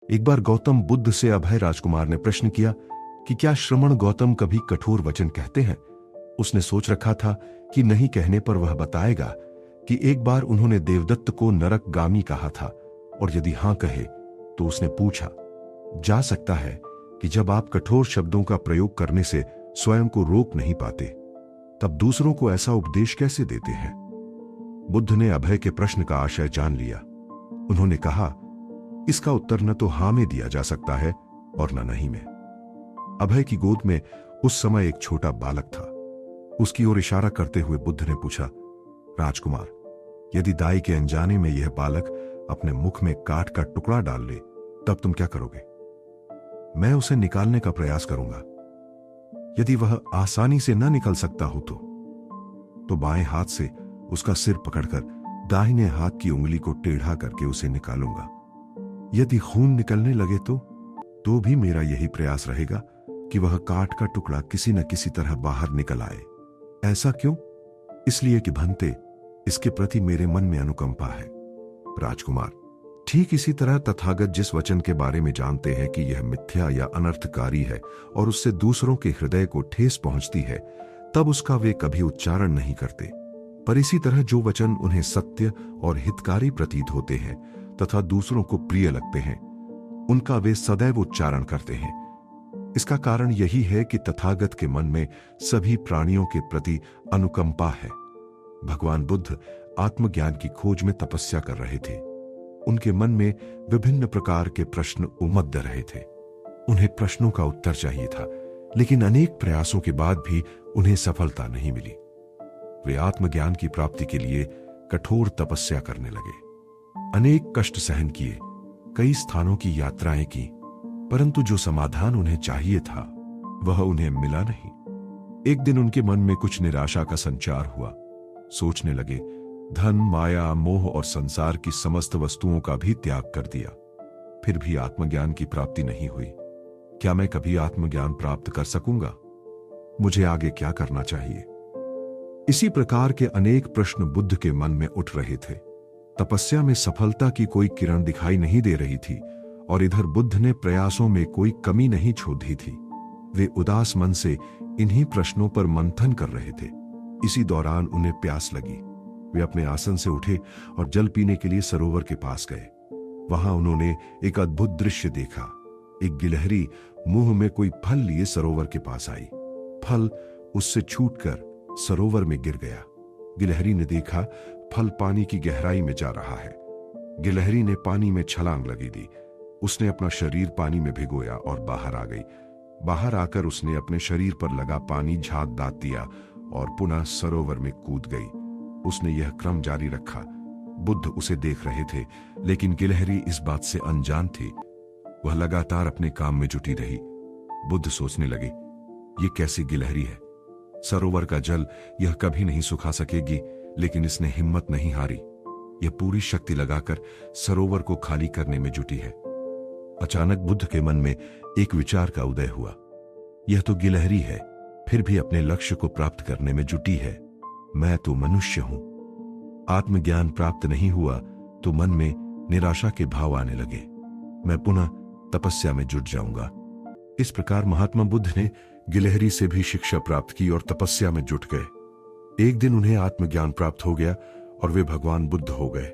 एक बार गौतम बुद्ध से अभय राजकुमार ने प्रश्न किया कि क्या श्रमण गौतम कभी कठोर वचन कहते हैं। उसने सोच रखा था कि नहीं कहने पर वह बताएगा कि एक बार उन्होंने देवदत्त को नरकगामी कहा था, और यदि हां कहे तो उसने पूछा, जा सकता है कि जब आप कठोर शब्दों का प्रयोग करने से स्वयं को रोक नहीं पाते, तब दूसरों को ऐसा उपदेश कैसे देते हैं। बुद्ध ने अभय के प्रश्न का आशय जान लिया। उन्होंने कहा, इसका उत्तर न तो हां में दिया जा सकता है और न नहीं में। अभय की गोद में उस समय एक छोटा बालक था। उसकी ओर इशारा करते हुए बुद्ध ने पूछा, राजकुमार, यदि दाई के अनजाने में यह बालक अपने मुख में काट का टुकड़ा डाल ले, तब तुम क्या करोगे। मैं उसे निकालने का प्रयास करूंगा। यदि वह आसानी से न निकल सकता हो तो बाएं हाथ से उसका सिर पकड़कर दाहिने हाथ की उंगली को टेढ़ा करके उसे निकालूंगा। यदि खून निकलने लगे तो भी मेरा यही प्रयास रहेगा कि वह काट का टुकड़ा किसी न किसी तरह बाहर निकल आए। ऐसा क्यों? इसलिए कि भंते, इसके प्रति मेरे मन में अनुकंपा है। राजकुमार, ठीक इसी तरह तथागत जिस वचन के बारे में जानते हैं कि यह मिथ्या या अनर्थकारी है और उससे दूसरों के हृदय को ठेस पहुंचती है, तब उसका वे कभी उच्चारण नहीं करते। पर इसी तरह जो वचन उन्हें सत्य और हितकारी प्रतीत होते हैं तथा दूसरों को प्रिय लगते हैं, उनका वे सदैव उच्चारण करते हैं। इसका कारण यही है कि तथागत के मन में सभी प्राणियों के प्रति अनुकंपा है। भगवान बुद्ध आत्मज्ञान की खोज में तपस्या कर रहे थे। उनके मन में विभिन्न प्रकार के प्रश्न उमड़ रहे थे। उन्हें प्रश्नों का उत्तर चाहिए था, लेकिन अनेक प्रयासों के बाद भी उन्हें सफलता नहीं मिली। वे आत्मज्ञान की प्राप्ति के लिए कठोर तपस्या करने लगे। अनेक कष्ट सहन किए, कई स्थानों की यात्राएं की, परंतु जो समाधान उन्हें चाहिए था वह उन्हें मिला नहीं। एक दिन उनके मन में कुछ निराशा का संचार हुआ। सोचने लगे, धन, माया, मोह और संसार की समस्त वस्तुओं का भी त्याग कर दिया, फिर भी आत्मज्ञान की प्राप्ति नहीं हुई। क्या मैं कभी आत्मज्ञान प्राप्त कर सकूंगा? मुझे आगे क्या करना चाहिए? इसी प्रकार के अनेक प्रश्न बुद्ध के मन में उठ रहे थे। तपस्या में सफलता की कोई किरण दिखाई नहीं दे रही थी और इधर बुद्ध ने प्रयासों में कोई कमी नहीं छोड़ी थी। वे उदास मन से इन्हीं प्रश्नों पर मंथन कर रहे थे। इसी दौरान उन्हें प्यास लगी। वे अपने आसन से उठे और जल पीने के लिए सरोवर के पास गए। वहां उन्होंने एक अद्भुत दृश्य देखा। एक गिलहरी मुंह में कोई फल लिए सरोवर के पास आई। फल उससे छूटकर सरोवर में गिर गया। गिलहरी ने देखा फल पानी की गहराई में जा रहा है। गिलहरी ने पानी में छलांग लगी दी। उसने अपना शरीर पानी में भिगोया और बाहर आ गई। बाहर आकर उसने अपने शरीर पर लगा पानी झाग दाग दिया और पुनः सरोवर में कूद गई। उसने यह क्रम जारी रखा। बुद्ध उसे देख रहे थे, लेकिन गिलहरी इस बात से अनजान थी। वह लगातार अपने काम में जुटी रही। बुद्ध सोचने लगे, ये कैसी गिलहरी है। सरोवर का जल यह कभी नहीं सुखा सकेगी, लेकिन इसने हिम्मत नहीं हारी। यह पूरी शक्ति लगाकर सरोवर को खाली करने में जुटी है। अचानक बुद्ध के मन में एक विचार का उदय हुआ। यह तो गिलहरी है, फिर भी अपने लक्ष्य को प्राप्त करने में जुटी है। मैं तो मनुष्य हूं। आत्मज्ञान प्राप्त नहीं हुआ तो मन में निराशा के भाव आने लगे। मैं पुनः तपस्या में जुट जाऊंगा। इस प्रकार महात्मा बुद्ध ने गिलहरी से भी शिक्षा प्राप्त की और तपस्या में जुट गए। एक दिन उन्हें आत्मज्ञान प्राप्त हो गया और वे भगवान बुद्ध हो गए।